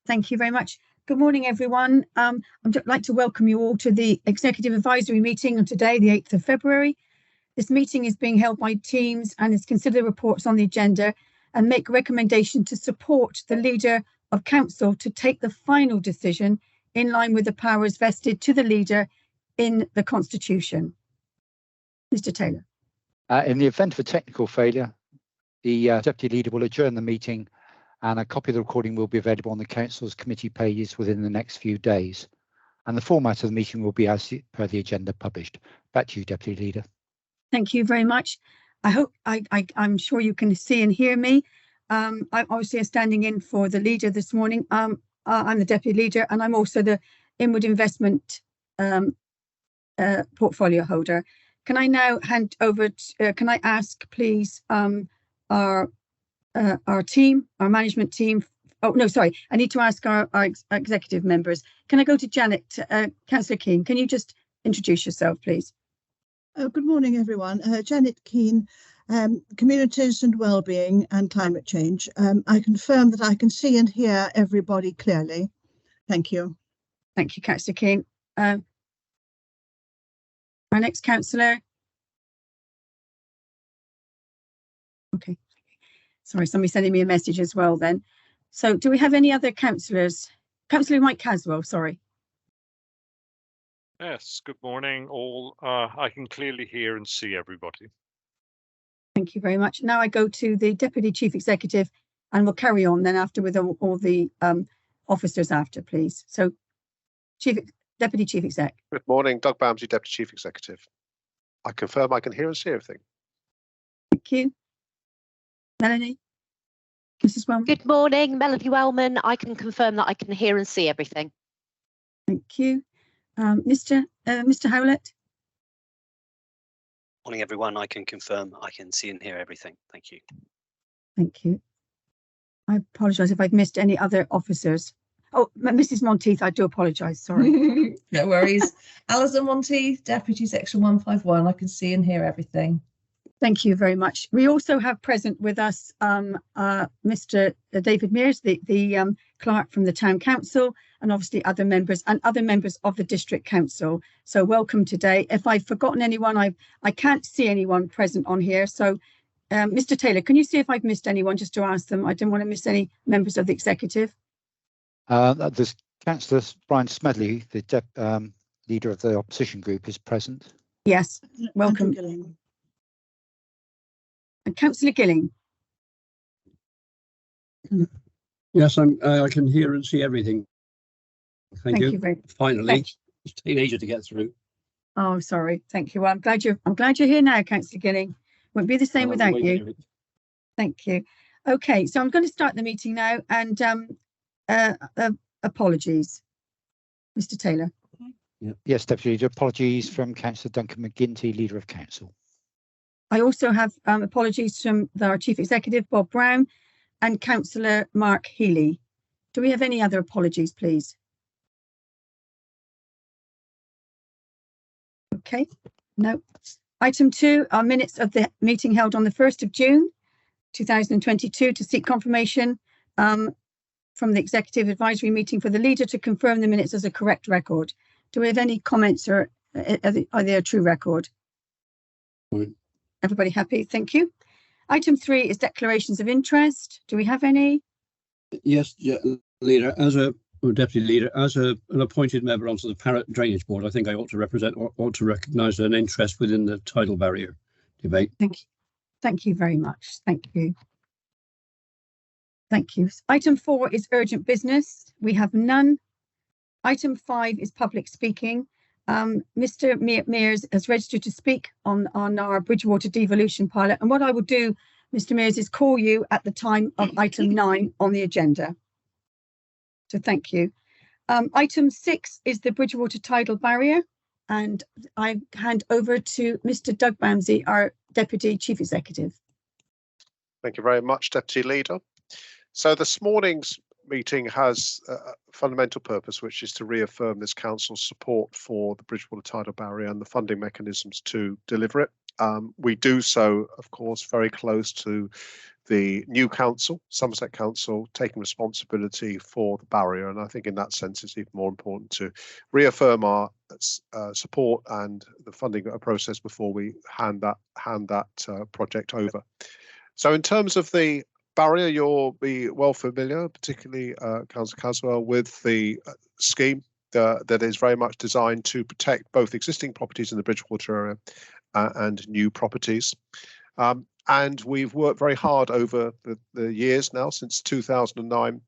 Thank you very much. Good morning, everyone. I'd like to welcome you all to the Executive Advisory Meeting on today, the 8th of February. This meeting is being held by Teams and is consider reports on the agenda and make recommendation to support the Leader of Council to take the final decision in line with the powers vested to the Leader in the Constitution. Mr. Taylor. In the event of a technical failure, the Deputy Leader will adjourn the meeting and a copy of the recording will be available on the Council's committee pages within the next few days. And the format of the meeting will be as per the agenda published. Back to you, Deputy Leader. Thank you very much. I hope I'm sure you can see and hear me. I'm obviously standing in for the Leader this morning. I'm the Deputy Leader and I'm also the Inward Investment portfolio holder. Can I now hand over to, can I ask please our team, our management team. Oh, no, sorry. I need to ask our executive members. Can I go to Janet, Councillor Keane? Can you just introduce yourself, please? Good morning, everyone. Janet Keane, Communities and Wellbeing and Climate Change. I confirm that I can see and hear everybody clearly. Thank you. Thank you, Councillor Keane. Our next councillor. Okay. Sorry, somebody's sending me a message as well then. So do we have any other councillors? Councillor Mike Caswell, sorry. Yes, good morning all. I can clearly hear and see everybody. Thank you very much. Now I go to the Deputy Chief Executive and we'll carry on then after with all the officers after, please. So Deputy Chief Exec. Good morning, Doug Bamsley, Deputy Chief Executive. I confirm I can hear and see everything. Thank you. Melanie? Mrs. Wellman? Good morning, Melanie Wellman. I can confirm that I can hear and see everything. Thank you. Mr. Howlett? Morning, everyone. I can confirm I can see and hear everything. Thank you. Thank you. I apologise if I've missed any other officers. Oh, Mrs. Monteith, I do apologise, sorry. No worries. Alison Monteith, Deputy Section 151. I can see and hear everything. Thank you very much. We also have present with us Mr. David Mears, the clerk from the Town Council, and obviously other members of the District Council. So welcome today. If I've forgotten anyone, I can't see anyone present on here. So Mr. Taylor, can you see if I've missed anyone just to ask them? I didn't want to miss any members of the executive. There's Councillor Brian Smedley, the leader of the opposition group, is present. Yes, welcome. And Councillor Gilling. Yes, I can hear and see everything. Thank you. Finally, it's a teenager to get through. Oh, sorry. Thank you. Well, I'm glad you're here now, Councillor Gilling. Won't be the same without you. Thank you. Okay, so I'm going to start the meeting now, and apologies, Mr. Taylor. Yes, Deputy Leader. Apologies from Councillor Duncan McGinty, Leader of Council. I also have apologies from our Chief Executive, Bob Brown, and Councillor Mark Healy. Do we have any other apologies, please? Okay, no. Item 2 are minutes of the meeting held on the 1st of June 2022 to seek confirmation from the Executive Advisory Meeting for the Leader to confirm the minutes as a correct record. Do we have any comments, or are they a true record? Fine. Everybody happy? Thank you. Item 3 is declarations of interest. Do we have any? Yes, Leader. Deputy Leader, as an appointed member onto the Parrot Drainage Board, I think I ought to recognise an interest within the tidal barrier debate. Thank you. Thank you very much. Thank you. Thank you. Item 4 is urgent business. We have none. Item 5 is public speaking. Mr. Mears has registered to speak on our Bridgewater devolution pilot. And what I will do, Mr. Mears, is call you at the time of item 9 on the agenda. So thank you. Item 6 is the Bridgewater tidal barrier. And I hand over to Mr. Doug Bamsley, our Deputy Chief Executive. Thank you very much, Deputy Leader. So this morning's meeting has a fundamental purpose, which is to reaffirm this council's support for the Bridgewater tidal barrier and the funding mechanisms to deliver it. We do so, of course, very close to the new council, Somerset Council, taking responsibility for the barrier. And I think in that sense, it's even more important to reaffirm our support and the funding process before we hand that project over. So in terms of the barrier, you'll be well familiar, particularly Councillor Caswell, with the scheme that is very much designed to protect both existing properties in the Bridgewater area and new properties. And we've worked very hard over the years now, since 2009,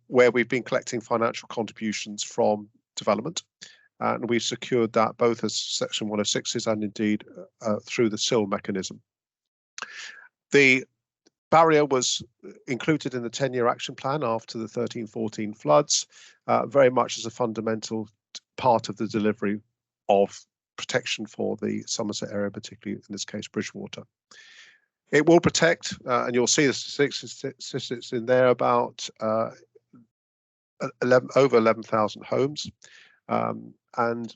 where we've been collecting financial contributions from development. And we've secured that both as Section 106s and indeed through the SIL mechanism. The barrier was included in the 10-year action plan after the 13-14 floods, very much as a fundamental part of the delivery of protection for the Somerset area, particularly in this case, Bridgewater. It will protect, and you'll see the statistics in there, about over 11,000 homes and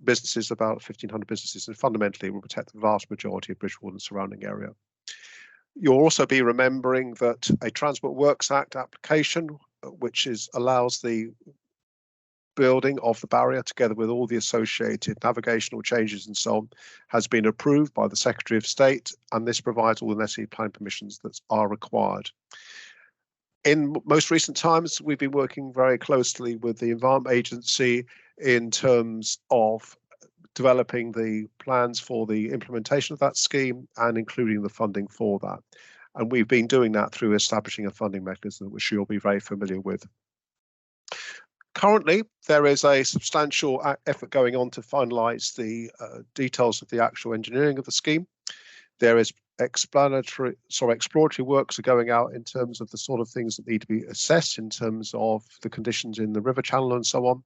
businesses, about 1,500 businesses, and fundamentally it will protect the vast majority of Bridgewater and surrounding area. You'll also be remembering that a Transport Works Act application, which allows the building of the barrier together with all the associated navigational changes and so on, has been approved by the Secretary of State, and this provides all the necessary planning permissions that are required. In most recent times, we've been working very closely with the Environment Agency in terms of developing the plans for the implementation of that scheme and including the funding for that. And we've been doing that through establishing a funding mechanism, which you'll be very familiar with. Currently, there is a substantial effort going on to finalise the details of the actual engineering of the scheme. There is exploratory works are going out in terms of the sort of things that need to be assessed in terms of the conditions in the river channel and so on.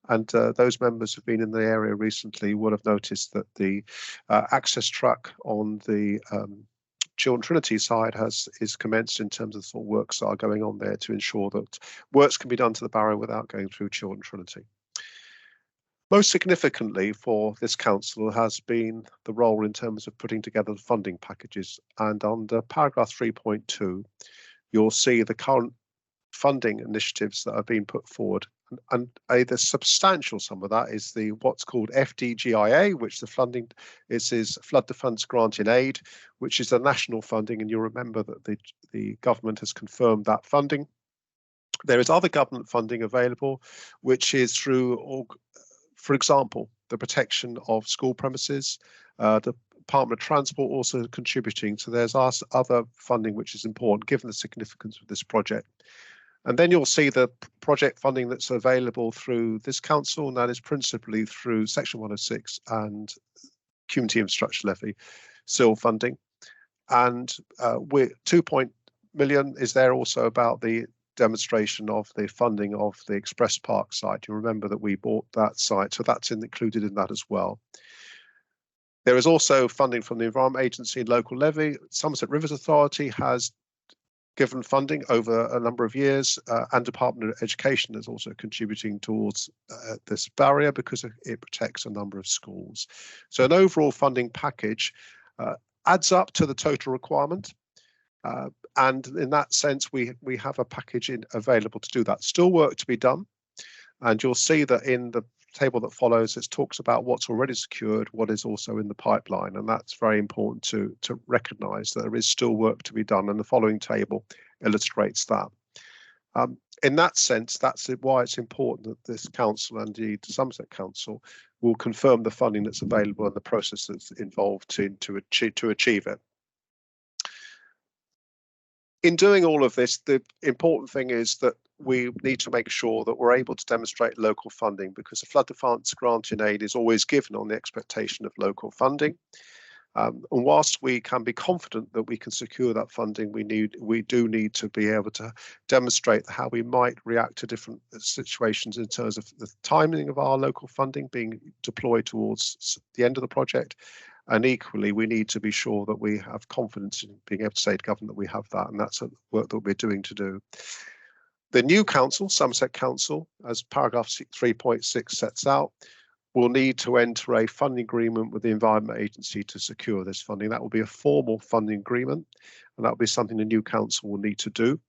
And those members who've been in the area recently will have noticed that the access track on the Chiltern Trinity side is commenced in terms of the sort of works that are going on there to ensure that works can be done to the barrier without going through Chiltern Trinity. Most significantly for this council has been the role in terms of putting together the funding packages, and under paragraph 3.2 you'll see the current funding initiatives that have been put forward, and the substantial sum of that is the what's called FDGIA, which the funding is Flood Defence Grant in Aid, which is the national funding, and you'll remember that the government has confirmed that funding. There is other government funding available, which is through, for example, the protection of school premises, the Department of Transport also contributing. So there's other funding which is important given the significance of this project. And then you'll see the project funding that's available through this council, and that is principally through Section 106 and Community Infrastructure Levy, SIL funding. And £2 million is there also about the demonstration of the funding of the Express Park site. You remember that we bought that site, so that's included in that as well. There is also funding from the Environment Agency and local levy. Somerset Rivers Authority has given funding over a number of years, and Department of Education is also contributing towards this barrier because it protects a number of schools. So an overall funding package adds up to the total requirement, and in that sense we have a package available to do that. Still work to be done, and you'll see that in the table that follows it talks about what's already secured, what is also in the pipeline, and that's very important to recognise that there is still work to be done, and the following table illustrates that. In that sense, that's why it's important that this council and indeed the Somerset Council will confirm the funding that's available and the process that's involved to achieve it. In doing all of this, the important thing is that we need to make sure that we're able to demonstrate local funding, because the Flood Defence Grant in Aid is always given on the expectation of local funding. And whilst we can be confident that we can secure that funding, we do need to be able to demonstrate how we might react to different situations in terms of the timing of our local funding being deployed towards the end of the project. And equally, we need to be sure that we have confidence in being able to say to government that we have that, and that's the work that we're doing to do. The new council, Somerset Council, as paragraph 3.6 sets out, will need to enter a funding agreement with the Environment Agency to secure this funding. That will be a formal funding agreement, and that will be something the new council will need to do.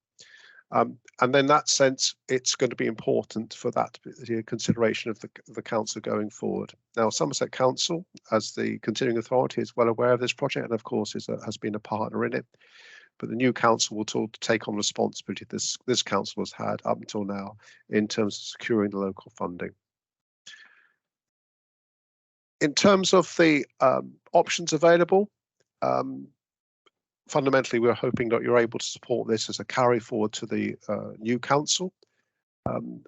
And then in that sense, it's going to be important for that consideration of the council going forward. Now, Somerset Council, as the continuing authority, is well aware of this project and, of course, has been a partner in it. But the new council will take on responsibility this council has had up until now in terms of securing the local funding. In terms of the options available, fundamentally, we're hoping that you're able to support this as a carry forward to the new council.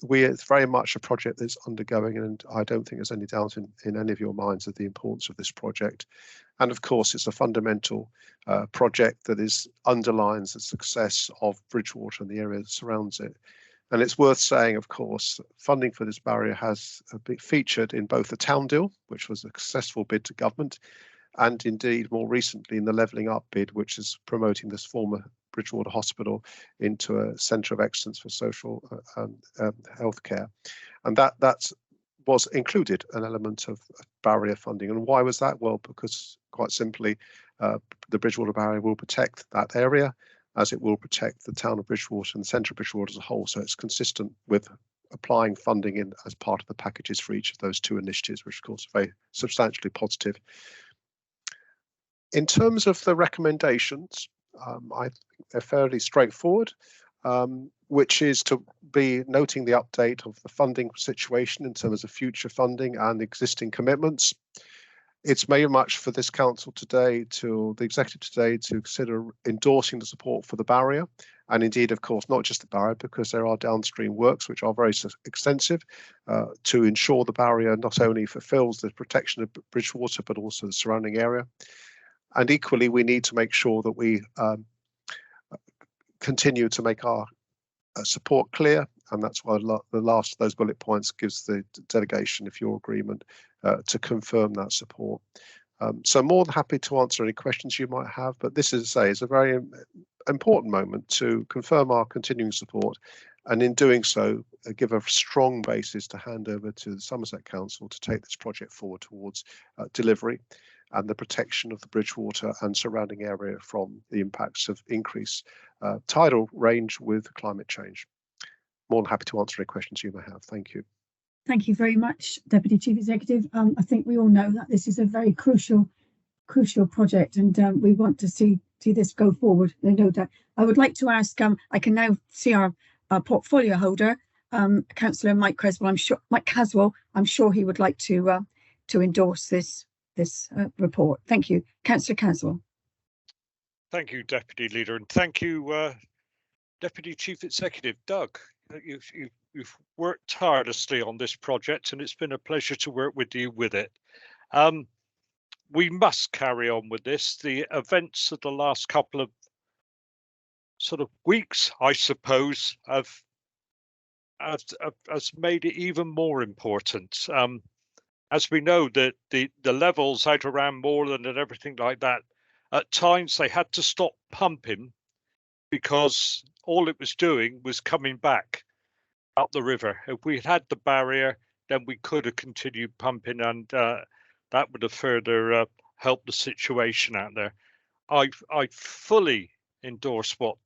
It's very much a project that's undergoing, and I don't think there's any doubt in any of your minds of the importance of this project. And of course, it's a fundamental project that underlines the success of Bridgewater and the area that surrounds it. And it's worth saying, of course, funding for this barrier has been featured in both the town deal, which was a successful bid to government, and indeed more recently in the Levelling Up bid, which is promoting this former Bridgewater Hospital into a centre of excellence for social healthcare. And that was included an element of barrier funding. And why was that? Well, because quite simply, the Bridgewater barrier will protect that area, as it will protect the town of Bridgewater and the centre of Bridgewater as a whole. So it's consistent with applying funding in as part of the packages for each of those two initiatives, which of course are very substantially positive. In terms of the recommendations, I think they're fairly straightforward, which is to be noting the update of the funding situation in terms of future funding and existing commitments. It's very much for this council today, the executive today, to consider endorsing the support for the barrier, and indeed, of course, not just the barrier, because there are downstream works which are very extensive to ensure the barrier not only fulfills the protection of Bridgewater, but also the surrounding area. And equally, we need to make sure that we continue to make our support clear, and that's why the last of those bullet points gives the delegation, if your agreement, to confirm that support. So more than happy to answer any questions you might have, but this, as I say, is a very important moment to confirm our continuing support, and in doing so, give a strong basis to hand over to the Somerset Council to take this project forward towards delivery and the protection of the Bridgewater and surrounding area from the impacts of increased tidal range with climate change. More than happy to answer any questions you may have. Thank you. Thank you very much, Deputy Chief Executive. I think we all know that this is a very crucial project, and we want to see this go forward. No doubt. I would like to ask. I can now see our portfolio holder, Councillor Mike Caswell. I'm sure he would like to endorse this report. Thank you, Councillor Caswell. Thank you, Deputy Leader, and thank you, Deputy Chief Executive Doug. You've worked tirelessly on this project, and it's been a pleasure to work with you with it. We must carry on with this. The events of the last couple of sort of weeks, I suppose, has made it even more important. As we know, that the levels out around Moorland and everything like that, at times they had to stop pumping because all it was doing was coming back up the river. If we had the barrier, then we could have continued pumping, and that would have further helped the situation out there. I fully endorse what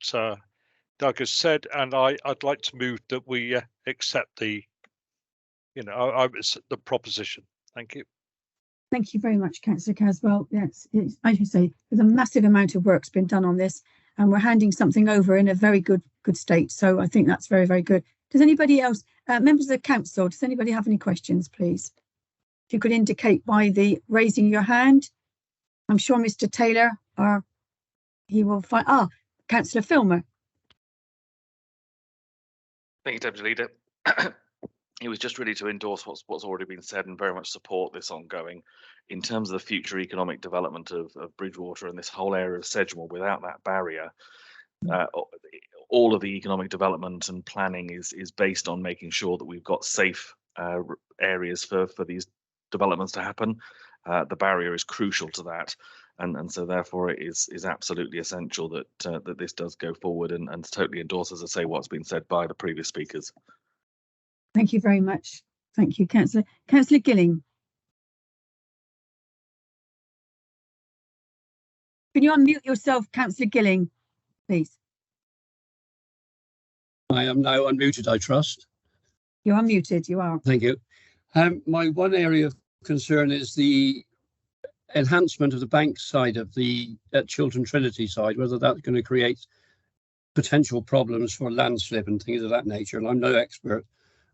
Doug has said, and I'd like to move that we accept the proposition. Thank you. Thank you very much, Councillor Caswell. Yes, as you say, there's a massive amount of work's been done on this, and we're handing something over in a very good state. So I think that's very, very good. Does anybody else, members of the council, does anybody have any questions, please? If you could indicate by the raising your hand. I'm sure Mr. Taylor, he will find, Councillor Filmer. Thank you, Deputy Leader. It was just really to endorse what's already been said and very much support this ongoing. In terms of the future economic development of Bridgewater and this whole area of Sedgemoor, without that barrier, all of the economic development and planning is based on making sure that we've got safe areas for these developments to happen. The barrier is crucial to that, and so therefore it is absolutely essential that this does go forward, and totally endorse, as I say, what's been said by the previous speakers. Thank you very much. Thank you, Councillor. Councillor Gilling. Can you unmute yourself, Councillor Gilling, please? I am now unmuted, I trust. You're unmuted, you are. Thank you. My one area of concern is the enhancement of the bank side of the Chiltern Trinity side, whether that's going to create potential problems for landslip and things of that nature. And I'm no expert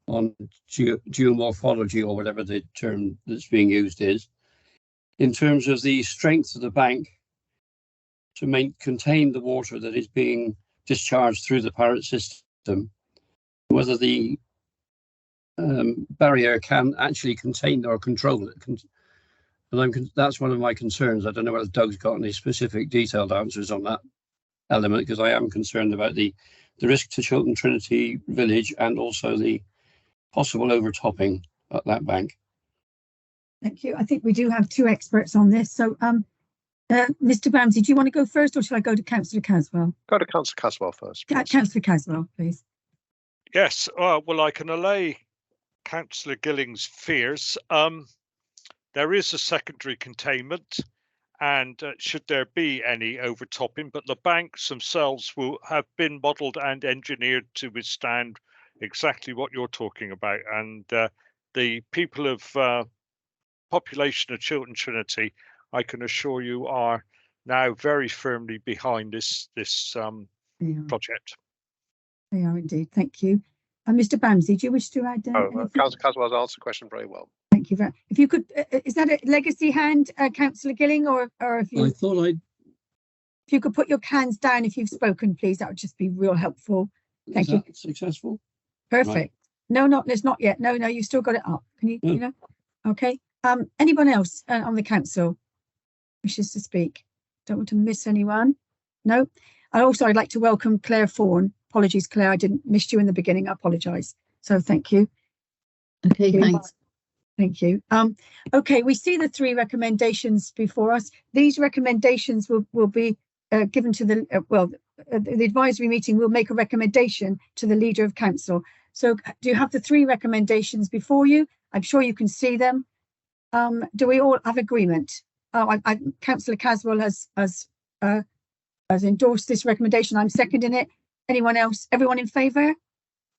on geomorphology or whatever the term that's being used is. In terms of the strength of the bank to contain the water that is being discharged through the Parrot system, whether the barrier can actually contain or control it. And that's one of my concerns. I don't know whether Doug's got any specific detailed answers on that element, because I am concerned about the risk to Chiltern Trinity Village and also the possible overtopping at that bank. Thank you. I think we do have two experts on this. So, Mr. Bamsey, do you want to go first, or shall I go to Councillor Caswell? Go to Councillor Caswell first. Councillor Caswell, please. Yes, well, I can allay Councillor Gilling's fears. There is a secondary containment, and should there be any overtopping, but the banks themselves will have been modelled and engineered to withstand exactly what you're talking about. And the people of population of Chiltern Trinity, I can assure you, are now very firmly behind this project. They are indeed. Thank you. Mr. Bamsey, do you wish to add? Councillor Caswell's answered the question very well. Thank you very much. If you could, is that a legacy hand, Councillor Gilling, or if you? I thought I'd. If you could put your hands down if you've spoken, please, that would just be real helpful. Thank you. Successful. Perfect. Right. No, it's not yet. No, you still got it up. Can you? You know? Okay. Anyone else on the council wishes to speak? Don't want to miss anyone. No. And also, I'd like to welcome Claire Fawn. Apologies, Claire, I didn't miss you in the beginning. I apologise. So thank you. Okay, thanks. Thank you. Okay, we see the three recommendations before us. These recommendations will be given to the the advisory meeting will make a recommendation to the leader of council. So do you have the three recommendations before you? I'm sure you can see them. Do we all have agreement? Councillor Caswell has endorsed this recommendation. I'm seconding it. Anyone else? Everyone in favour?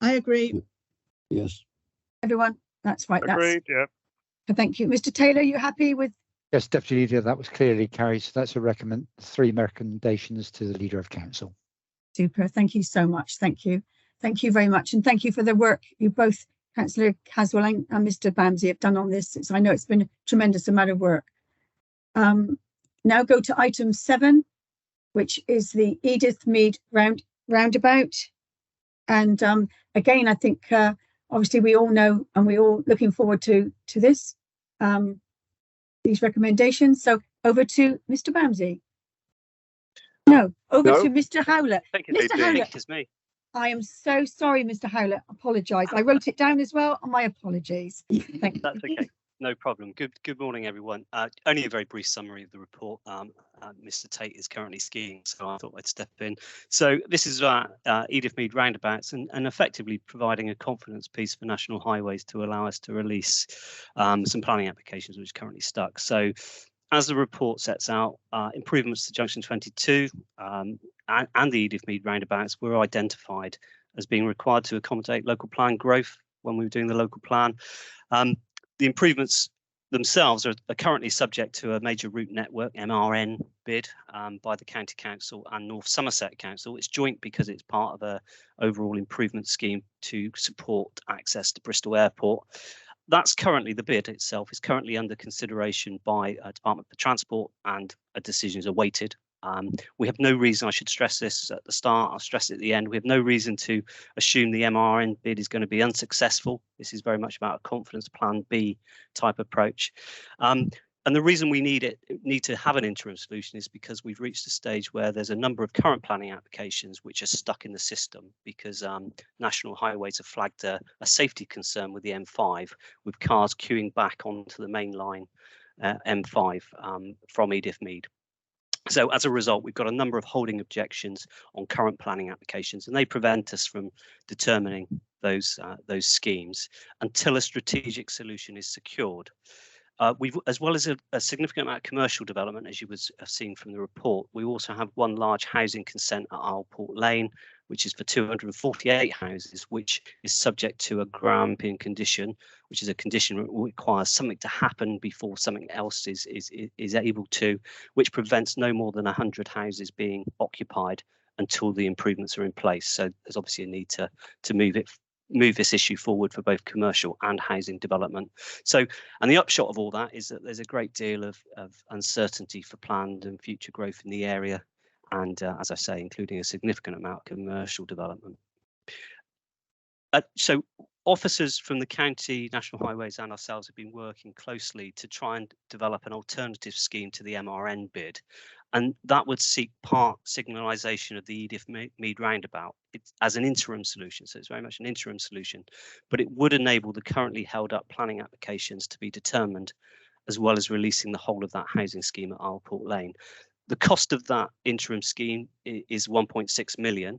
I agree. Yes. Everyone? That's right. Agreed, yeah. Thank you. Mr. Taylor, you happy with? Yes, Deputy Leader, that was clearly carried. So that's three recommendations to the Leader of Council. Super. Thank you so much. Thank you. Thank you very much. And thank you for the work you both, Councillor Caswell and Mr. Bamsey, have done on this. I know it's been a tremendous amount of work. Now go to item 7, which is the Edith Mead roundabout. And again, I think obviously we all know and we're all looking forward to this, these recommendations. So over to Mr. Bamsey. No, over to Mr. Howlett. Mr. Howlett, it's me. I am so sorry, Mr. Howlett. Apologise. I wrote it down as well. My apologies. Thank you. That's okay. No problem. Good morning, everyone. Only a very brief summary of the report. Mr. Tate is currently skiing, so I thought I'd step in. So this is Edith Mead roundabouts and effectively providing a confidence piece for National Highways to allow us to release some planning applications which are currently stuck. So as the report sets out, improvements to Junction 22 and the Edith Mead roundabouts were identified as being required to accommodate local plan growth when we were doing the local plan. The improvements themselves are currently subject to a major route network MRN bid by the County Council and North Somerset Council. It's joint because it's part of an overall improvement scheme to support access to Bristol Airport. That's currently the bid itself is currently under consideration by Department for Transport, and a decision is awaited. We have no reason, I should stress this at the start, I'll stress it at the end, we have no reason to assume the MRN bid is going to be unsuccessful. This is very much about a confidence plan B type approach. And the reason we need to have an interim solution is because we've reached a stage where there's a number of current planning applications which are stuck in the system because National Highways have flagged a safety concern with the M5, with cars queuing back onto the main line M5 from Edith Mead. So as a result, we've got a number of holding objections on current planning applications, and they prevent us from determining those schemes until a strategic solution is secured. We've, as well as a significant amount of commercial development, as you would have seen from the report, we also have one large housing consent at Isleport Lane, which is for 248 houses, which is subject to a Grampian condition, which is a condition that requires something to happen before something else is able to, which prevents no more than 100 houses being occupied until the improvements are in place. So there's obviously a need to move this issue forward for both commercial and housing development. So, and the upshot of all that is that there's a great deal of uncertainty for planned and future growth in the area, and as I say, including a significant amount of commercial development. So officers from the county, National Highways and ourselves have been working closely to try and develop an alternative scheme to the MRN bid, and that would seek part signalisation of the Edith Mead roundabout as an interim solution. So it's very much an interim solution, but it would enable the currently held up planning applications to be determined, as well as releasing the whole of that housing scheme at Isleport Lane. The cost of that interim scheme is 1.6 million.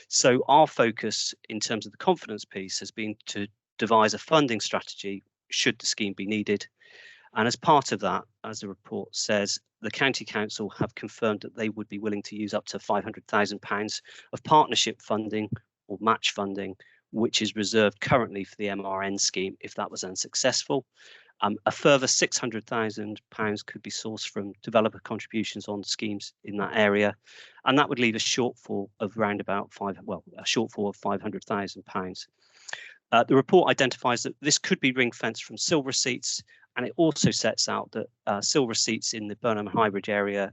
So our focus in terms of the confidence piece has been to devise a funding strategy should the scheme be needed. And as part of that, as the report says, the County Council have confirmed that they would be willing to use up to £500,000 of partnership funding or match funding, which is reserved currently for the MRN scheme if that was unsuccessful. A further £600,000 could be sourced from developer contributions on schemes in that area, and that would leave a shortfall of around about a shortfall of £500,000. The report identifies that this could be ring-fenced from SIL receipts, and it also sets out that SIL receipts in the Burnham and Highbridge area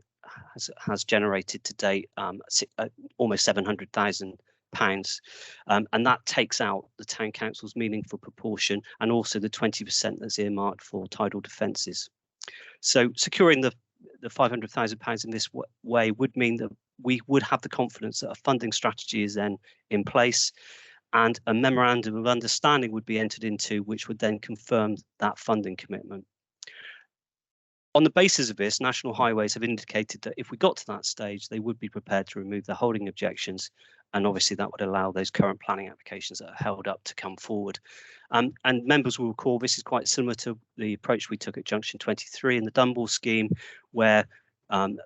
has generated to date almost £700,000. And that takes out the town council's meaningful proportion and also the 20% that's earmarked for tidal defences. So securing the £500,000 in this way would mean that we would have the confidence that a funding strategy is then in place, and a memorandum of understanding would be entered into, which would then confirm that funding commitment. On the basis of this, National Highways have indicated that if we got to that stage, they would be prepared to remove the holding objections, and obviously that would allow those current planning applications that are held up to come forward. And members will recall this is quite similar to the approach we took at Junction 23 in the Dunball scheme, where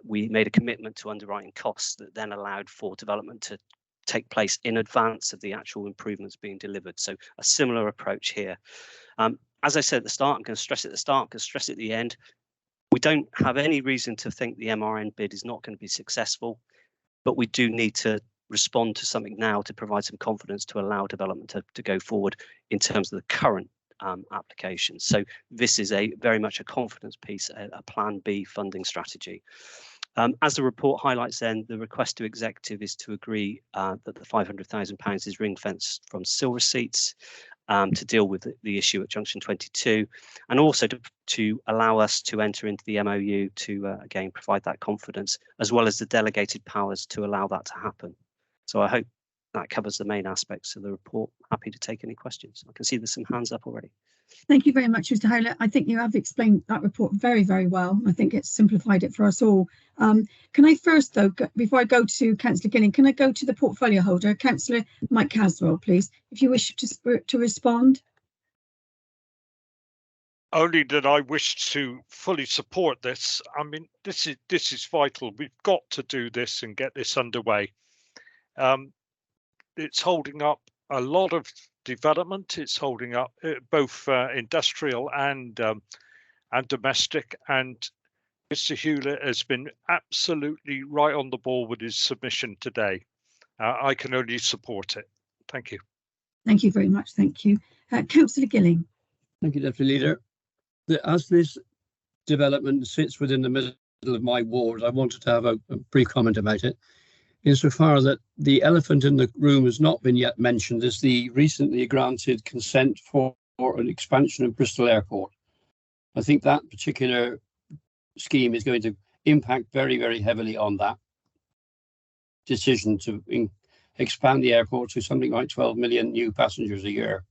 we made a commitment to underwriting costs that then allowed for development to take place in advance of the actual improvements being delivered. So a similar approach here. As I said at the start, I'm going to stress at the start, I'm going to stress at the end, we don't have any reason to think the MRN bid is not going to be successful, but we do need to respond to something now to provide some confidence to allow development to go forward in terms of the current applications. So this is very much a confidence piece, a plan B funding strategy. As the report highlights then, the request to executive is to agree that the £500,000 is ring-fenced from SIL receipts to deal with the issue at Junction 22, and also to allow us to enter into the MOU to again provide that confidence, as well as the delegated powers to allow that to happen. So I hope that covers the main aspects of the report. Happy to take any questions. I can see there's some hands up already. Thank you very much, Mr. Howlett. I think you have explained that report very, very well. I think it's simplified it for us all. Can I first, though, before I go to Councillor Gilling, can I go to the portfolio holder, Councillor Mike Caswell, please, if you wish to respond? Only that I wish to fully support this. I mean, this is vital. We've got to do this and get this underway. It's holding up a lot of development. It's holding up both industrial and domestic. And Mr. Hewlett has been absolutely right on the ball with his submission today. I can only support it. Thank you. Thank you very much. Thank you. Councillor Gilling. Thank you, Deputy Leader. As this development sits within the middle of my ward, I wanted to have a brief comment about it. Insofar that the elephant in the room has not been yet mentioned is the recently granted consent for an expansion of Bristol Airport. I think that particular scheme is going to impact very, very heavily on that decision to expand the airport to something like 12 million new passengers a year.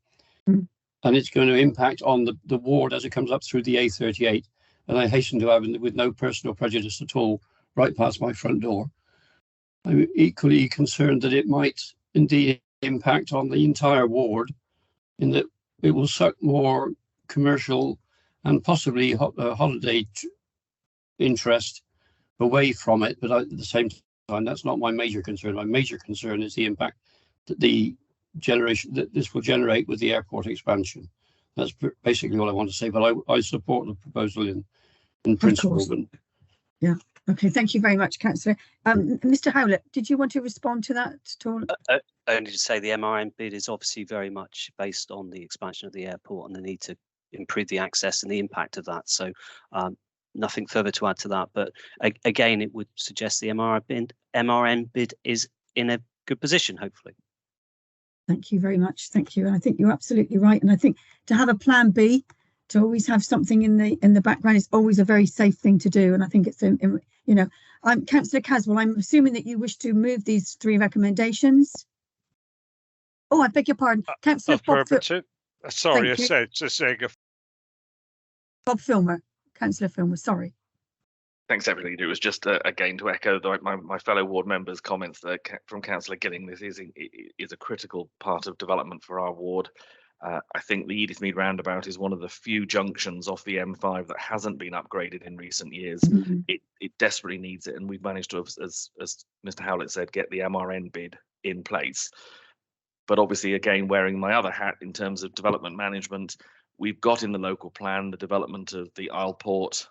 Mm. And it's going to impact on the ward as it comes up through the A38. And I hasten to add, with no personal prejudice at all, right past my front door. I'm equally concerned that it might indeed impact on the entire ward, in that it will suck more commercial and possibly holiday interest away from it. But at the same time, that's not my major concern. My major concern is the impact that the generation that this will generate with the airport expansion. That's basically all I want to say. But I support the proposal in principle. But yeah. Okay. Thank you very much, Councillor. Mr. Howlett, did you want to respond to that at all? Only to say the MRN bid is obviously very much based on the expansion of the airport and the need to improve the access and the impact of that. So nothing further to add to that. But again, it would suggest the MRN bid is in a good position, hopefully. Thank you very much. Thank you. And I think you're absolutely right. And I think to have a plan B, to always have something in the background is always a very safe thing to do. And I think it's, Councillor Caswell, I'm assuming that you wish to move these 3 recommendations. Oh, I beg your pardon. Councillor Sorry, I said Bob Filmer. Councillor Filmer, sorry. Thanks, everybody. It was just again to echo my fellow ward members' comments that from Councillor Gilling. This is a critical part of development for our ward. I think the Edith Mead roundabout is one of the few junctions off the M5 that hasn't been upgraded in recent years. Mm-hmm. It desperately needs it, and we've managed to, as Mr. Howlett said, get the MRN bid in place. But obviously, again, wearing my other hat in terms of development management, we've got in the local plan the development of the Isleport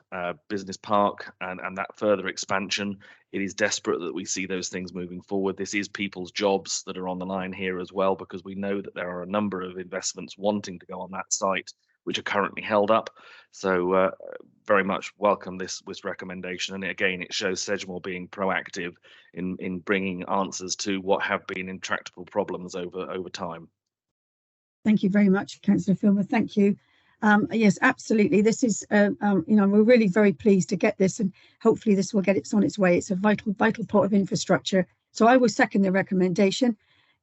Business Park and that further expansion. It is desperate that we see those things moving forward. This is people's jobs that are on the line here as well, because we know that there are a number of investments wanting to go on that site, which are currently held up. So very much welcome this recommendation. And again, it shows Sedgemoor being proactive in bringing answers to what have been intractable problems over time. Thank you very much, Councillor Filmer. Thank you. Yes, absolutely. This is, we're really very pleased to get this, and hopefully this will get on its way. It's a vital part of infrastructure. So I will second the recommendation.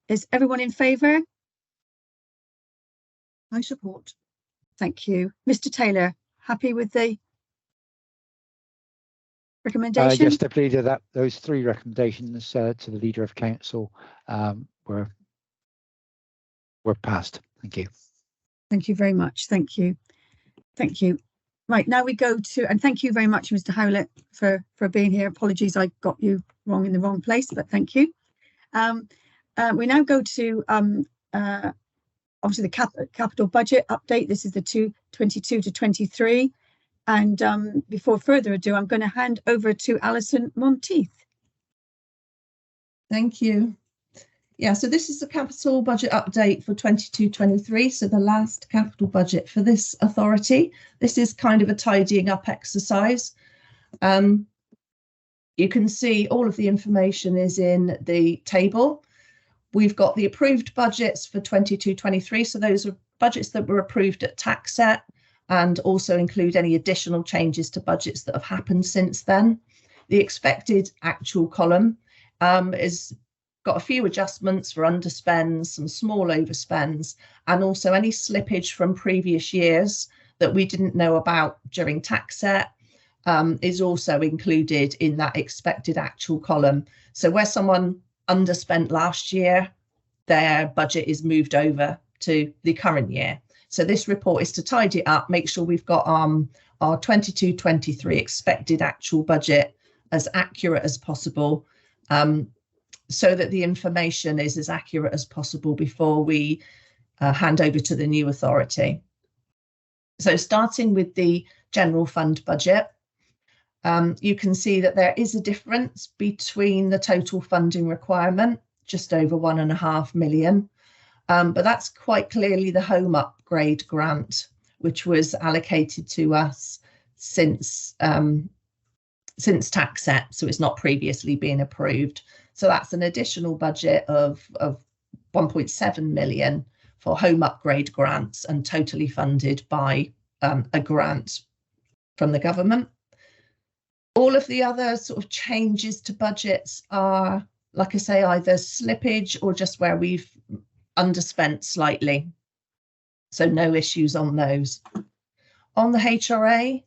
Is everyone in favour? I support. Thank you. Mr. Taylor, happy with the recommendation? Yes, Deputy Leader, those 3 recommendations to the Leader of Council were passed. Thank you. Thank you very much. Thank you. Thank you. Right, now we go to, and thank you very much, Mr. Howlett, for being here. Apologies, I got you wrong in the wrong place, but thank you. We now go to obviously the capital budget update. This is the 22 to 23. And before further ado, I'm going to hand over to Alison Monteith. Thank you. Yeah, so this is the capital budget update for 22-23, so the last capital budget for this authority. This is kind of a tidying up exercise. You can see all of the information is in the table. We've got the approved budgets for 22-23, so those are budgets that were approved at tax set and also include any additional changes to budgets that have happened since then. The expected actual column is got a few adjustments for underspends, some small overspends, and also any slippage from previous years that we didn't know about during tax set is also included in that expected actual column. So where someone underspent last year, their budget is moved over to the current year. So this report is to tidy it up, make sure we've got our 22-23 expected actual budget as accurate as possible, so that the information is as accurate as possible before we hand over to the new authority. So starting with the general fund budget, you can see that there is a difference between the total funding requirement, just over £1.5 million, but that's quite clearly the home upgrade grant, which was allocated to us since tax set, so it's not previously been approved. So that's an additional budget of 1.7 million for home upgrade grants and totally funded by a grant from the government. All of the other sort of changes to budgets are, like I say, either slippage or just where we've underspent slightly. So no issues on those. On the HRA,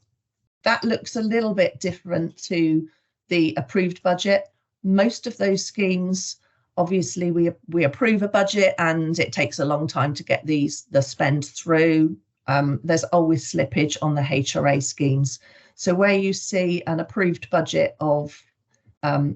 that looks a little bit different to the approved budget. Most of those schemes, obviously, we approve a budget and it takes a long time to get the spend through. there's always slippage on the HRA schemes. So where you see an approved budget of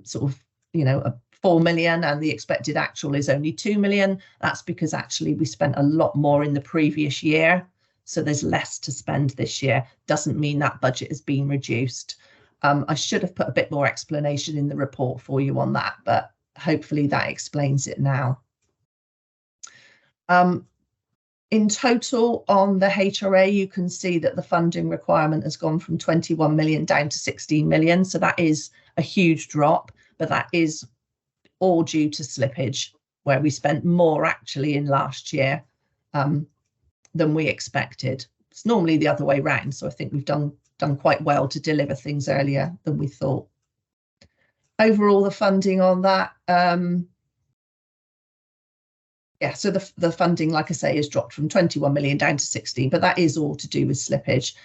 sort of, a 4 million and the expected actual is only 2 million, that's because actually we spent a lot more in the previous year. So there's less to spend this year. Doesn't mean that budget has been reduced. I should have put a bit more explanation in the report for you on that, but hopefully that explains it now. In total on the HRA, you can see that the funding requirement has gone from 21 million down to 16 million. So that is a huge drop, but that is all due to slippage, where we spent more actually in last year than we expected. It's normally the other way round. So I think we've done quite well to deliver things earlier than we thought. Overall, the funding on that, so the funding, like I say, has dropped from 21 million down to 16, but that is all to do with slippage.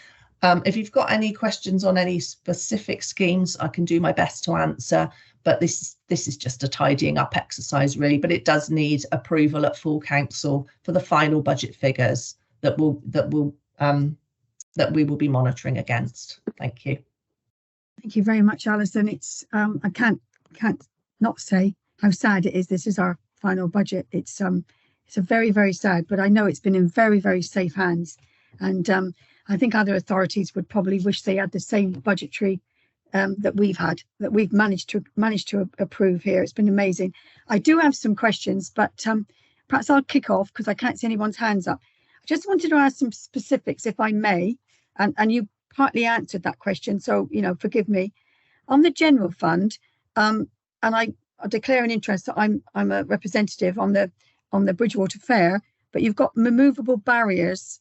If you've got any questions on any specific schemes, I can do my best to answer, but this is just a tidying up exercise really, but it does need approval at full council for the final budget figures that we will be monitoring against. Thank you. Thank you very much, Alison. It's I can't not say how sad it is. This is our final budget. It's a very, very sad, but I know it's been in very, very safe hands. And I think other authorities would probably wish they had the same budgetary that we've managed to approve here. It's been amazing. I do have some questions, but perhaps I'll kick off because I can't see anyone's hands up. I just wanted to ask some specifics, if I may, and you partly answered that question, so forgive me. On the general fund, and I declare an interest that I'm a representative on the Bridgewater Fair, but you've got removable barriers.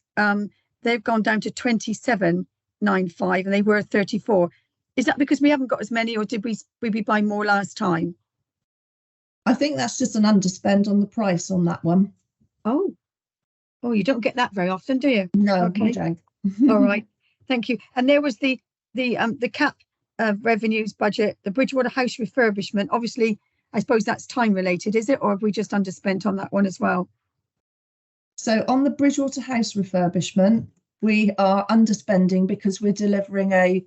They've gone down to 27.95 and they were 34. Is that because we haven't got as many, or did we buy more last time? I think that's just an underspend on the price on that one. Oh, you don't get that very often, do you? No, okay. I don't. All right, thank you. And there was the cap revenues budget, the Bridgewater House refurbishment. Obviously, I suppose that's time related, is it, or have we just underspent on that one as well? So on the Bridgewater House refurbishment, we are underspending because we're delivering a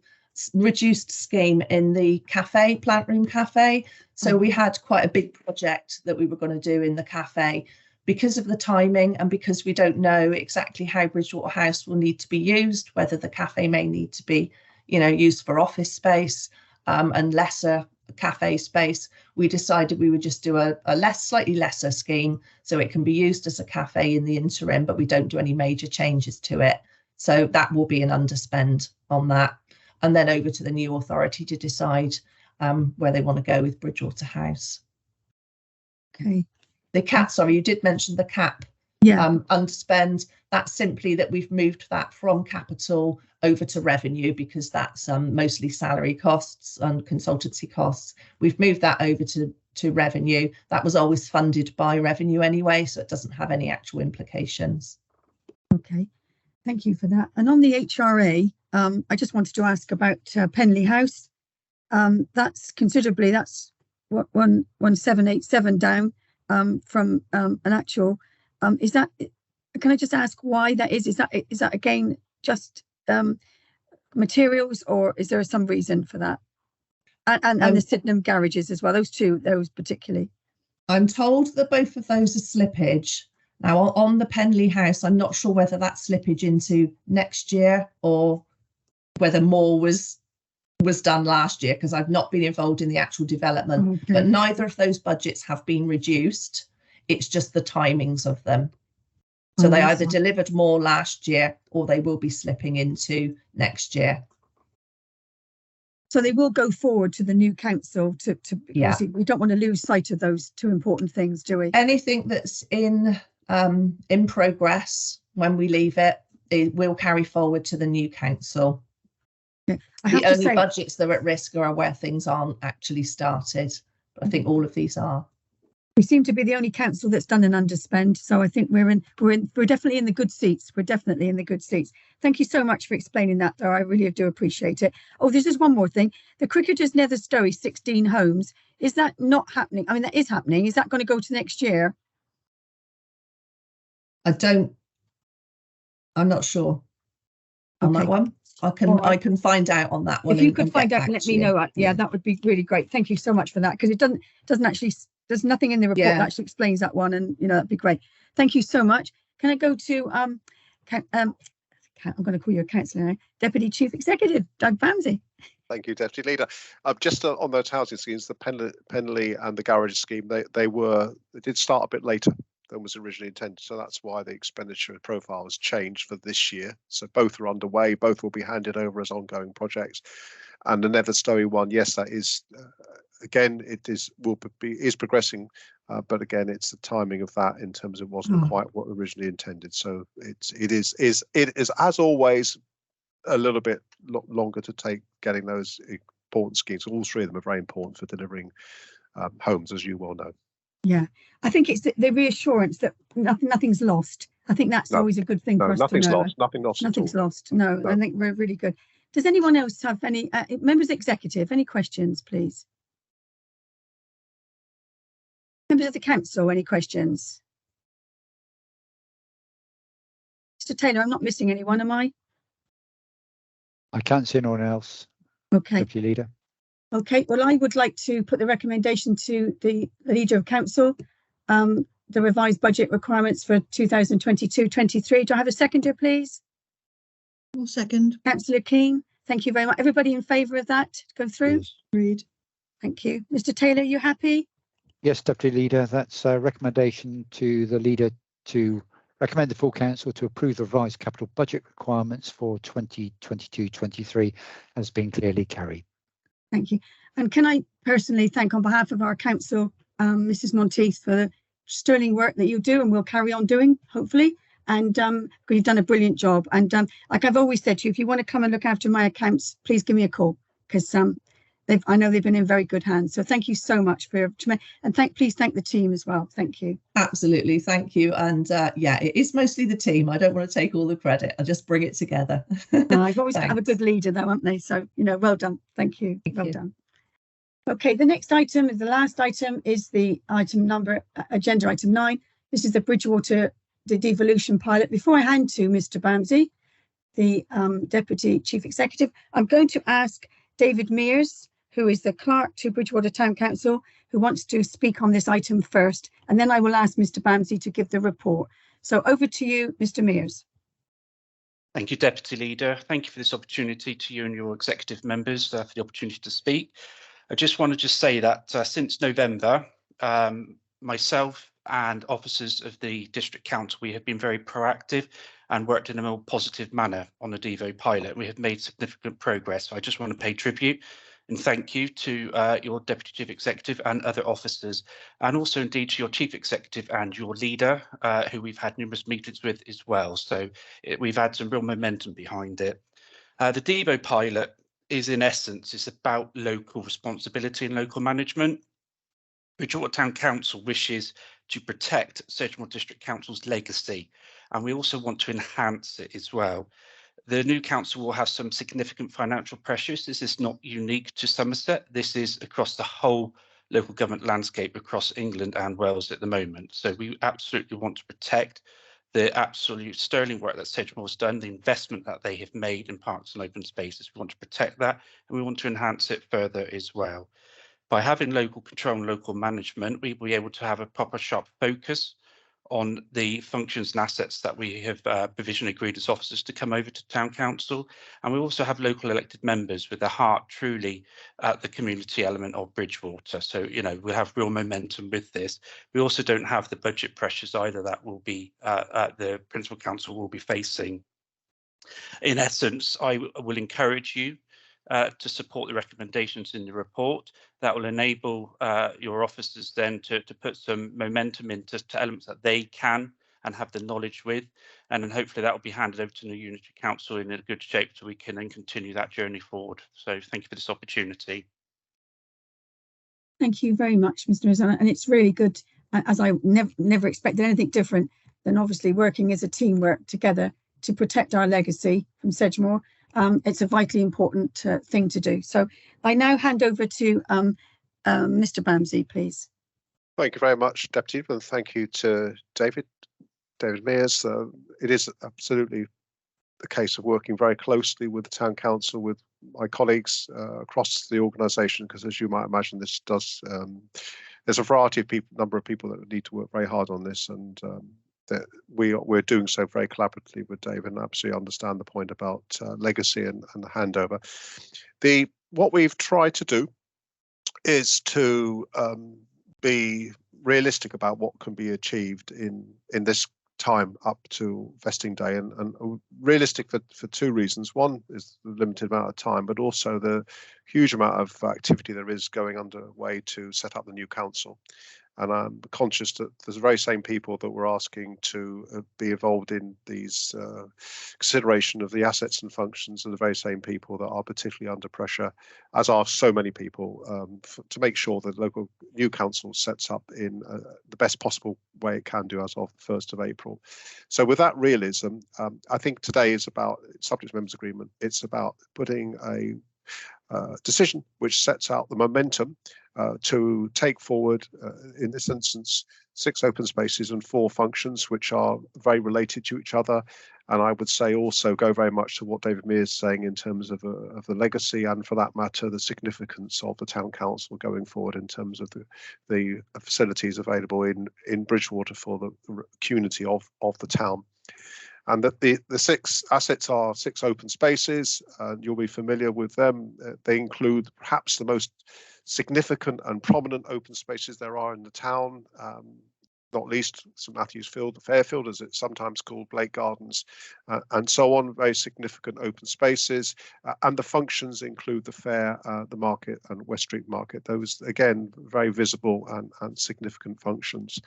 reduced scheme in the cafe, plant room cafe. So we had quite a big project that we were going to do in the cafe. Because of the timing and because we don't know exactly how Bridgewater House will need to be used, whether the cafe may need to be, used for office space and lesser cafe space, we decided we would just do a slightly lesser scheme so it can be used as a cafe in the interim, but we don't do any major changes to it. So that will be an underspend on that. And then over to the new authority to decide where they want to go with Bridgewater House. Okay. The cap, sorry, you did mention the cap underspend. That's simply that we've moved that from capital over to revenue because that's mostly salary costs and consultancy costs. We've moved that over to revenue. That was always funded by revenue anyway, so it doesn't have any actual implications. Okay, thank you for that. And on the HRA, I just wanted to ask about Penley House. That's considerably, that's what 1787 down. From an actual, is that? Can I just ask why that is? Is that again just materials, or is there some reason for that? And the Sydenham garages as well. Those particularly. I'm told that both of those are slippage. Now on the Penley House, I'm not sure whether that's slippage into next year or whether more was done last year, because I've not been involved in the actual development. Okay. But neither of those budgets have been reduced. It's just the timings of them. So they either delivered more last year or they will be slipping into next year. So they will go forward to the new council we don't want to lose sight of those two important things, do we? Anything that's in progress when we leave it will carry forward to the new council. The only budgets that are at risk are where things aren't actually started. But I think all of these are. We seem to be the only council that's done an underspend, so I think we're definitely in the good seats. We're definitely in the good seats. Thank you so much for explaining that, though. I really do appreciate it. Oh, there's just one more thing. The Cricketers Nether Stowey 16 homes. Is that not happening? I mean, that is happening. Is that going to go to next year? I don't I'm not sure on Okay. that one. I can find out on that one. If you could and find get out and back let to me you. know, yeah, that would be really great. Thank you so much for that, because it doesn't actually, there's nothing in the report that actually explains that one, and that'd be great. Thank you so much. Can I go to I'm going to call you a councillor now, Deputy Chief Executive Doug Bamsey. Thank you, Deputy Leader. Just on those housing schemes, the Penley and the garage scheme, they did start a bit later than was originally intended. So that's why the expenditure profile has changed for this year. So both are underway. Both will be handed over as ongoing projects. And the Netherstowe one, yes, that is again, it is progressing, but again, it's the timing of that in terms of wasn't quite what originally intended. So it is as always a little bit longer to take getting those important schemes. All three of them are very important for delivering homes, as you well know. Yeah, I think it's the reassurance that nothing's lost. I think that's always a good thing for us to know. Nothing's lost. No, I think we're really good. Does anyone else have any members of the executive? Any questions, please? Members of the council, any questions? Mr. Taylor, I'm not missing anyone, am I? I can't see anyone else. Okay. Deputy Leader. Okay, well, I would like to put the recommendation to the Leader of Council, the revised budget requirements for 2022-23. Do I have a seconder, please? I'll second. Councillor Keane, thank you very much. Everybody in favour of that to go through? Yes. Agreed. Thank you. Mr. Taylor, you happy? Yes, Deputy Leader. That's a recommendation to the Leader to recommend the full council to approve the revised capital budget requirements for 2022-23 has been clearly carried. Thank you. And can I personally thank on behalf of our council, Mrs. Monteith, for the sterling work that you do and will carry on doing, hopefully. And you've done a brilliant job. And like I've always said to you, if you want to come and look after my accounts, please give me a call, because I know they've been in very good hands. So thank you so much for and please thank the team as well. Thank you. Absolutely, thank you. And yeah, it is mostly the team. I don't want to take all the credit. I just bring it together. I've always got to have a good leader, though, haven't they? So well done. Thank you. Well done. Okay, the next item is the last item, is the agenda item 9. This is the Bridgewater devolution pilot. Before I hand to Mr. Bamsey, the Deputy Chief Executive, I'm going to ask David Mears, who is the clerk to Bridgewater Town Council, who wants to speak on this item first, and then I will ask Mr. Bamsey to give the report. So over to you, Mr. Mears. Thank you, Deputy Leader. Thank you for this opportunity to you and your executive members for the opportunity to speak. I just want to say that since November, myself and officers of the District Council, we have been very proactive and worked in a more positive manner on the Devo pilot. We have made significant progress. So I just want to pay tribute and thank you to your Deputy Chief Executive and other officers, and also indeed to your Chief Executive and your leader, who we've had numerous meetings with as well. So we've had some real momentum behind it. The Devo pilot is, in essence, it's about local responsibility and local management. Bridgewater Town Council wishes to protect Sedgemoor District Council's legacy, and we also want to enhance it as well. The new council will have some significant financial pressures. This is not unique to Somerset. This is across the whole local government landscape across England and Wales at the moment. So we absolutely want to protect the absolute sterling work that Sedgemoor has done, the investment that they have made in parks and open spaces. We want to protect that, and we want to enhance it further as well. By having local control and local management, we will be able to have a proper sharp focus on the functions and assets that we have provisionally agreed as officers to come over to Town Council. And we also have local elected members with their heart truly at the community element of Bridgewater. So, we'll have real momentum with this. We also don't have the budget pressures either that will be the Principal Council will be facing. In essence, I will encourage you to support the recommendations in the report. That will enable your officers then to put some momentum into elements that they can and have the knowledge with, and then hopefully that will be handed over to the Unitary Council in a good shape so we can then continue that journey forward. So thank you for this opportunity. Thank you very much, Mr. Rizana, and it's really good, as I never expected anything different than obviously working as a team, work together to protect our legacy from Sedgemoor. It's a vitally important thing to do. So I now hand over to Mr. Bamsey, please. Thank you very much, Deputy, and thank you to David Mears. It is absolutely a case of working very closely with the town council, with my colleagues across the organisation, because as you might imagine, this does there's a variety of people, number of people that need to work very hard on this, and that we're doing so very collaboratively with David, and absolutely understand the point about legacy and the handover. What we've tried to do is to be realistic about what can be achieved in this time up to vesting day, and realistic for two reasons. One is the limited amount of time, but also the huge amount of activity there is going underway to set up the new council. And I'm conscious that there's the very same people that we're asking to be involved in these consideration of the assets and functions are the very same people that are particularly under pressure, as are so many people, to make sure that local new council sets up in the best possible way it can do as of the 1st of April. So with that realism, I think today is about subject members agreement. It's about putting a decision which sets out the momentum to take forward, in this instance, 6 open spaces and 4 functions, which are very related to each other. And I would say also go very much to what David Mears is saying in terms of the legacy, and for that matter, the significance of the town council going forward in terms of the facilities available in Bridgewater for the community of the town. And that the 6 assets are 6 open spaces, and you'll be familiar with them. They include perhaps the most significant and prominent open spaces there are in the town, not least St Matthew's Field, the Fairfield, as it's sometimes called, Blake Gardens, and so on. Very significant open spaces, and the functions include the fair, the market, and West Street Market. Those, again, very visible and significant functions.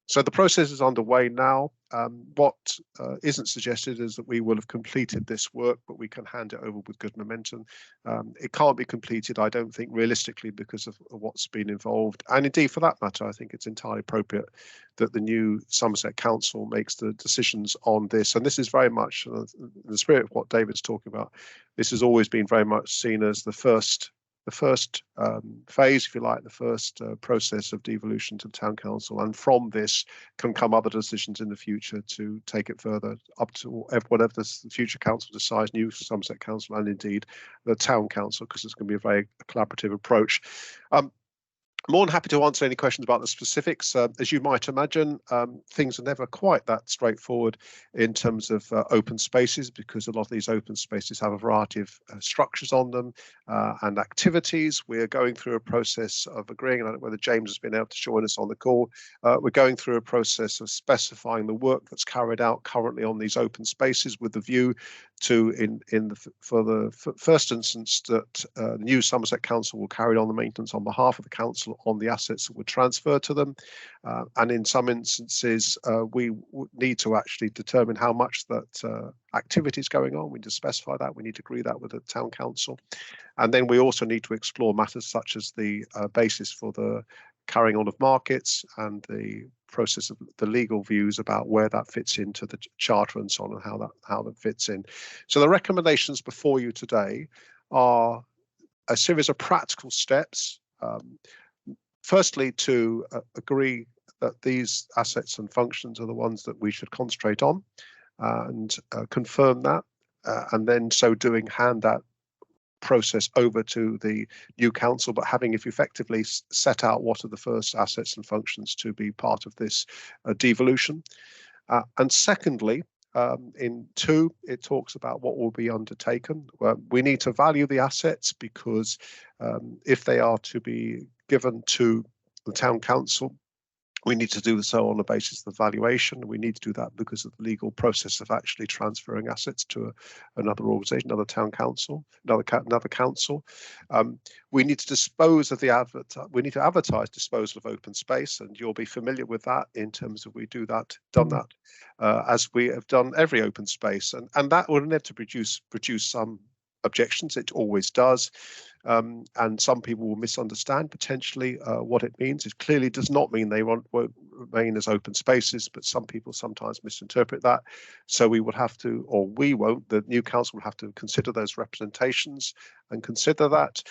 So the process is underway now. What isn't suggested is that we will have completed this work, but we can hand it over with good momentum. It can't be completed, I don't think, realistically, because of what's been involved. And indeed, for that matter, I think it's entirely appropriate that the new Somerset Council makes the decisions on this. And this is very much in the spirit of what David's talking about. This has always been very much seen as the first phase, if you like, the first process of devolution to the town council, and from this can come other decisions in the future to take it further up to whatever the future council decides, new Somerset Council, and indeed the town council, because it's going to be a very collaborative approach. More than happy to answer any questions about the specifics. As you might imagine, things are never quite that straightforward in terms of open spaces, because a lot of these open spaces have a variety of structures on them and activities. We're going through a process of agreeing, and I don't know whether James has been able to join us on the call. We're going through a process of specifying the work that's carried out currently on these open spaces, with the view to, for the first instance, that the new Somerset Council will carry on the maintenance on behalf of the council on the assets that were transferred to them. And in some instances, we need to actually determine how much that activity is going on. We need to specify that. We need to agree that with the town council. And then we also need to explore matters such as the basis for the carrying on of markets and the process of the legal views about where that fits into the charter and so on, and how that fits in. So the recommendations before you today are a series of practical steps. Firstly, to agree that these assets and functions are the ones that we should concentrate on, and confirm that, and then so doing hand that process over to the new council, but having effectively set out what are the first assets and functions to be part of this devolution. And secondly, in 2, it talks about what will be undertaken. We need to value the assets, because if they are to be given to the town council, we need to do so on the basis of the valuation. We need to do that because of the legal process of actually transferring assets to another organisation, another town council, another council. We need to dispose of we need to advertise disposal of open space, and you'll be familiar with that in terms of we done that as we have done every open space, and that will inevitably produce some objections. It always does. And some people will misunderstand potentially what it means. It clearly does not mean they won't remain as open spaces, but some people sometimes misinterpret that. So we would have to, or we won't, the new council will have to consider those representations and consider that.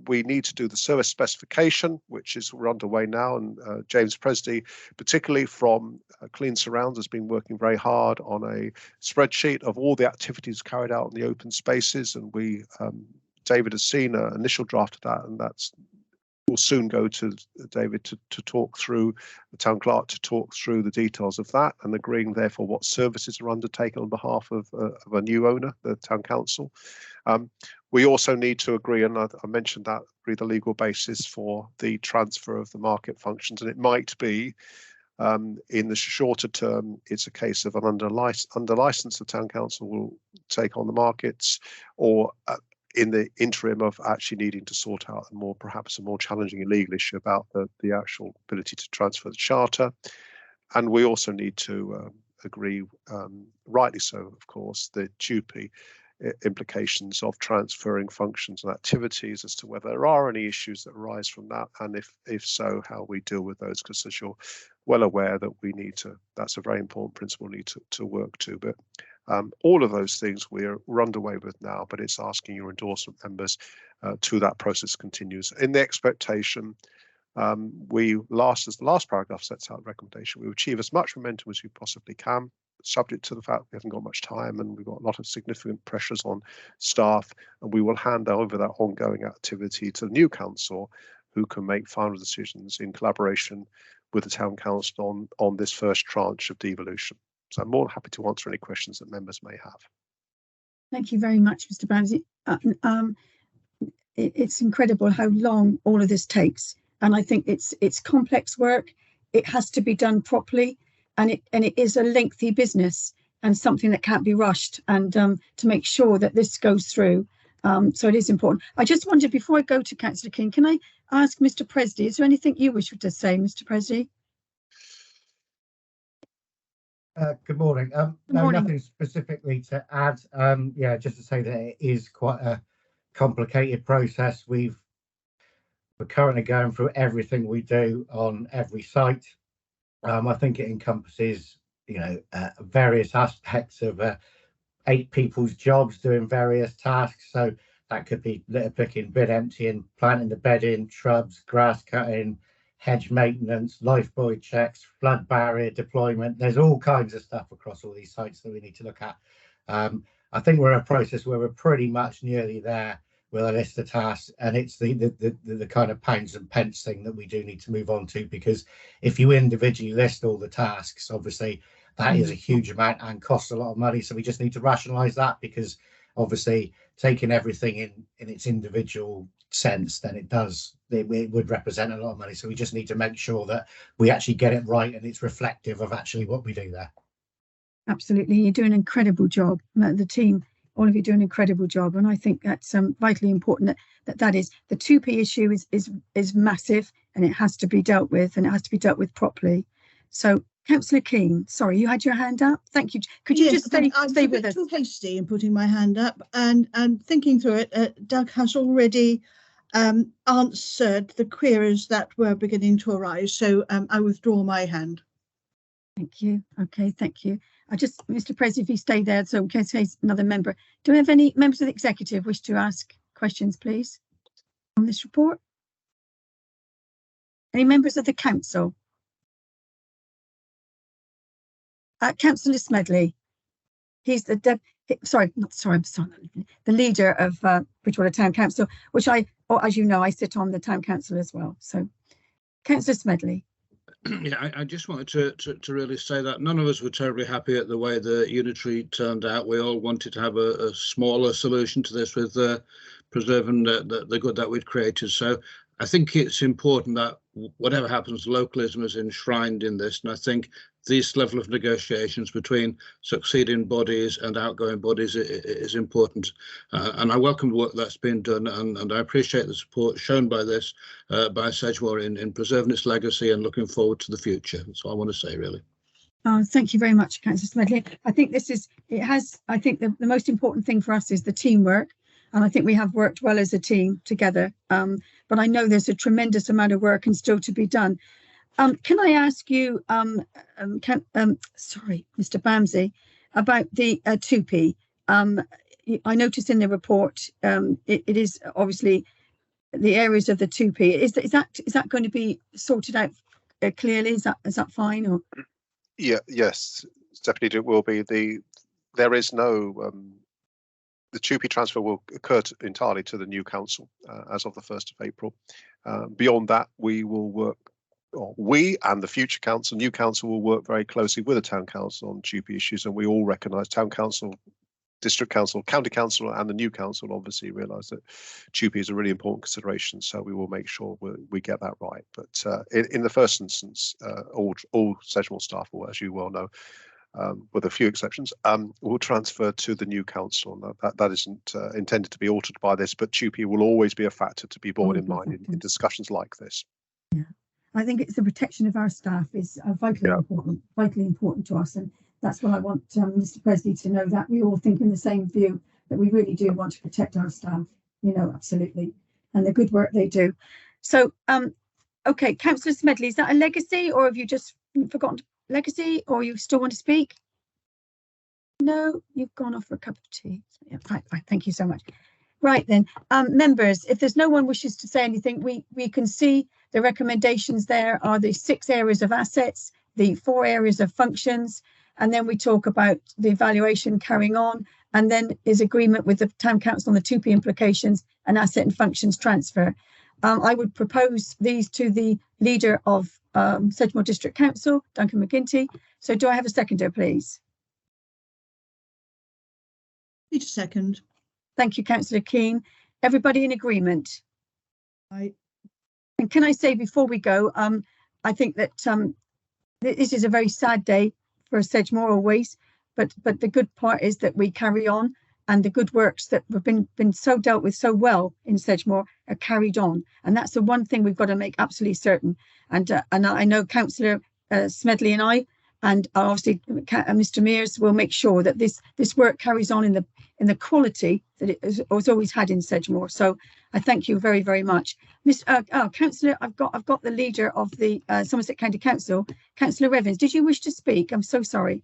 We need to do the service specification, which is we're underway now, and James Presdy, particularly from Clean Surrounds, has been working very hard on a spreadsheet of all the activities carried out in the open spaces, and we David has seen an initial draft of that, and that's will soon go to David to talk through, the town clerk to talk through the details of that, and agreeing therefore what services are undertaken on behalf of a new owner, the town council. We also need to agree, and I mentioned that, agree the legal basis for the transfer of the market functions, and it might be in the shorter term, it's a case of an under license the town council will take on the markets, or in the interim of actually needing to sort out perhaps a more challenging legal issue about the actual ability to transfer the charter. And we also need to agree, rightly so, of course, the DUPE implications of transferring functions and activities, as to whether there are any issues that arise from that, and if so, how we deal with those, because as you're well aware that we need to, that's a very important principle we need to work to. But all of those things we're underway with now, but it's asking your endorsement members to that process continues. In the expectation, as the last paragraph sets out the recommendation, we achieve as much momentum as we possibly can, subject to the fact we haven't got much time and we've got a lot of significant pressures on staff, and we will hand over that ongoing activity to the new council, who can make final decisions in collaboration with the town council on this first tranche of devolution. So I'm more than happy to answer any questions that members may have. Thank you very much, Mr. Ramsey. It's incredible how long all of this takes, and I think it's complex work. It has to be done properly, and it is a lengthy business and something that can't be rushed, and to make sure that this goes through. So it is important. I just wondered, before I go to Councillor King, can I ask Mr. Presdy, is there anything you wish to say, Mr. Presdy? Good morning. Good no, morning. Nothing specifically to add. Yeah, just to say that it is quite a complicated process. We're currently going through everything we do on every site. I think it encompasses, various aspects of 8 people's jobs doing various tasks. So that could be litter picking, bin emptying, planting the bed in, shrubs, grass cutting, hedge maintenance, lifebuoy checks, flood barrier deployment. There's all kinds of stuff across all these sites that we need to look at. I think we're in a process where we're pretty much nearly there with a list of tasks, and it's the kind of pounds and pence thing that we do need to move on to, because if you individually list all the tasks, obviously that is a huge amount and costs a lot of money. So we just need to rationalize that, because obviously taking everything in its individual sense, then it would represent a lot of money. So we just need to make sure that we actually get it right and it's reflective of actually what we do there. Absolutely, you do an incredible job. The team, all of you do an incredible job, and I think that's vitally important. That is, the 2P issue is massive, and it has to be dealt with, and it has to be dealt with properly. So, Councillor King, sorry, you had your hand up. Thank you. Could you just stay with us? I'm too hasty in putting my hand up, and thinking through it. Doug has already answered the queries that were beginning to arise, so I withdraw my hand. Thank you. Okay, thank you. Mr. President, if you stay there, so we can say another member. Do we have any members of the executive wish to ask questions, please, on this report? Any members of the council? Councillor Smedley. He's the the leader of Bridgewater Town Council, which as you know, I sit on the Town Council as well. So, Councillor Smedley. Yeah, I just wanted to really say that none of us were terribly happy at the way the unitary turned out. We all wanted to have a smaller solution to this, with preserving the good that we'd created. So I think it's important that whatever happens, localism is enshrined in this, and I think this level of negotiations between succeeding bodies and outgoing bodies is important, and I welcome the work that's been done, and I appreciate the support shown by this by Sedgemoor in preserving its legacy and looking forward to the future. That's all I want to say, really. Thank you very much, Councillor Smedley. I think I think the most important thing for us is the teamwork, and I think we have worked well as a team together, but I know there's a tremendous amount of work and still to be done. Can I ask you, sorry, Mr. Bamsey, about the 2p? I noticed in the report, it is obviously the areas of the 2p. Is that going to be sorted out clearly? Is that fine? Or yes, definitely it will be. There is no the 2p transfer will occur entirely to the new council as of the 1st of April. Beyond that, we will work. We and the future council, new council, will work very closely with the town council on 2p issues, and we all recognise town council, district council, county council, and the new council obviously realise that 2p is a really important consideration. So we will make sure we get that right. But in the first instance, all Sedgemoor staff will, as you well know, with a few exceptions, will transfer to the new council. That isn't intended to be altered by this, but 2p will always be a factor to be borne in mind in discussions like this. Yeah. I think it's the protection of our staff is vitally important to us, and that's what I want Mr. Presley to know, that we all think in the same view, that we really do want to protect our staff, absolutely, and the good work they do. So, okay, Councillor Smedley, is that a legacy, or have you just forgotten legacy, or you still want to speak? No, you've gone off for a cup of tea. Yeah, right, thank you so much. Right then, members, if there's no one wishes to say anything, we can see the recommendations there are the 6 areas of assets, the 4 areas of functions, and then we talk about the evaluation carrying on, and then is agreement with the town council on the 2p implications and asset and functions transfer. I would propose these to the leader of Sedgemoor District Council, Duncan McGuinty. So do I have a seconder, please? Need a second. Thank you, Councillor Keane. Everybody in agreement? Right. And can I say before we go, I think that this is a very sad day for Sedgemoor always, but the good part is that we carry on, and the good works that have been so dealt with so well in Sedgemoor are carried on, and that's the one thing we've got to make absolutely certain. And I know Councillor Smedley and I, and obviously Mr. Mears, will make sure that this work carries on in the quality that it has always had in Sedgemoor. So I thank you very, very much. Councillor, I've got the leader of the Somerset County Council, Councillor Evans. Did you wish to speak? I'm so sorry.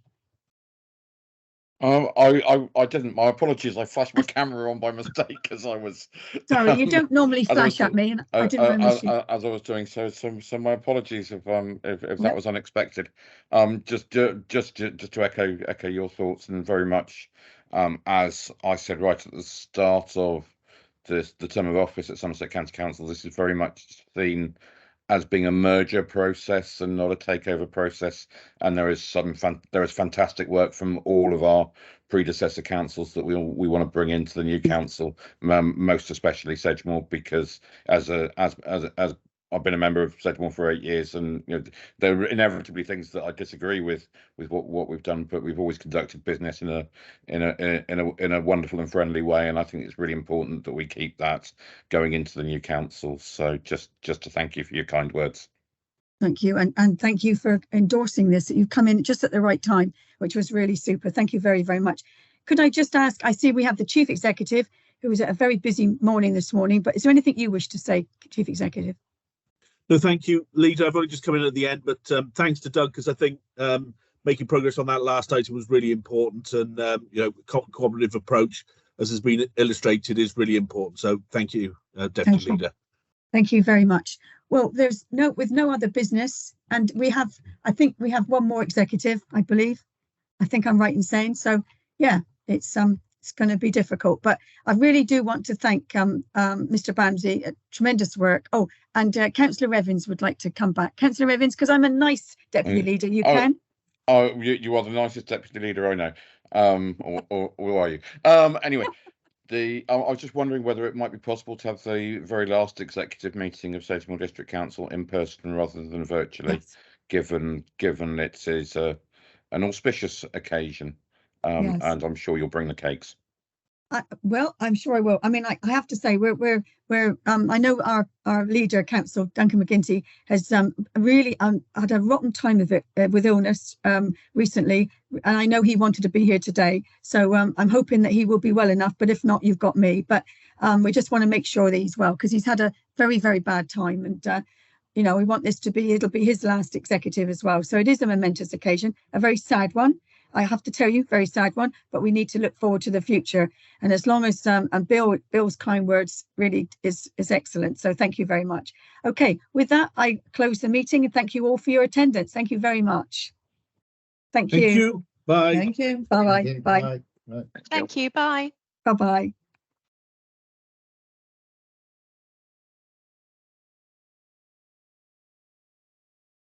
I didn't. My apologies. I flashed my camera on by mistake because I was. Sorry, you don't normally flash at me, and I didn't want to as I was doing so. So my apologies if that was unexpected. Just to echo your thoughts, and very much as I said right at the start of the term of office at Somerset County Council, this is very much seen as being a merger process and not a takeover process, and there is fantastic work from all of our predecessor councils that we want to bring into the new council, most especially Sedgemoor, because as I've been a member of Sedgemoor for 8 years, and there are inevitably things that I disagree with what we've done, but we've always conducted business in a wonderful and friendly way, and I think it's really important that we keep that going into the new council. So just to thank you for your kind words. Thank you, and thank you for endorsing this. You've come in just at the right time, which was really super. Thank you very, very much. Could I just ask, I see we have the Chief Executive, who was at a very busy morning this morning, but is there anything you wish to say, Chief Executive? No, thank you, Leader. I've only just come in at the end, but thanks to Doug, because I think making progress on that last item was really important, and cooperative approach, as has been illustrated, is really important. So thank you, Deputy Leader. Thank you very much. Well, there's no other business, and I think we have one more executive, I believe. I think I'm right in saying so. Yeah, it's going to be difficult, but I really do want to thank Mr. Bamsey. Tremendous work. Oh, and Councillor Evans would like to come back. Councillor Evans, because I'm a nice deputy leader. You can. Oh, you are the nicest deputy leader I know. Or are you? Anyway, I was just wondering whether it might be possible to have the very last executive meeting of Sedgemoor District Council in person rather than virtually, yes, given it is an auspicious occasion. Yes. And I'm sure you'll bring the cakes. Well, I'm sure I will. I mean, I have to say, I know our leader, Council Duncan McGuinty, has really had a rotten time of it with illness recently, and I know he wanted to be here today. So I'm hoping that he will be well enough. But if not, you've got me. But we just want to make sure that he's well, because he's had a very, very bad time, and you know, we want this to be, it'll be his last executive as well. So it is a momentous occasion, a very sad one. I have to tell you, very sad one, but we need to look forward to the future. And as long as, and Bill's kind words really is excellent. So thank you very much. Okay, with that, I close the meeting and thank you all for your attendance. Thank you very much. Thank you. Thank you. Bye. Thank you. Bye-bye. Bye. Thank you. Bye. Bye-bye.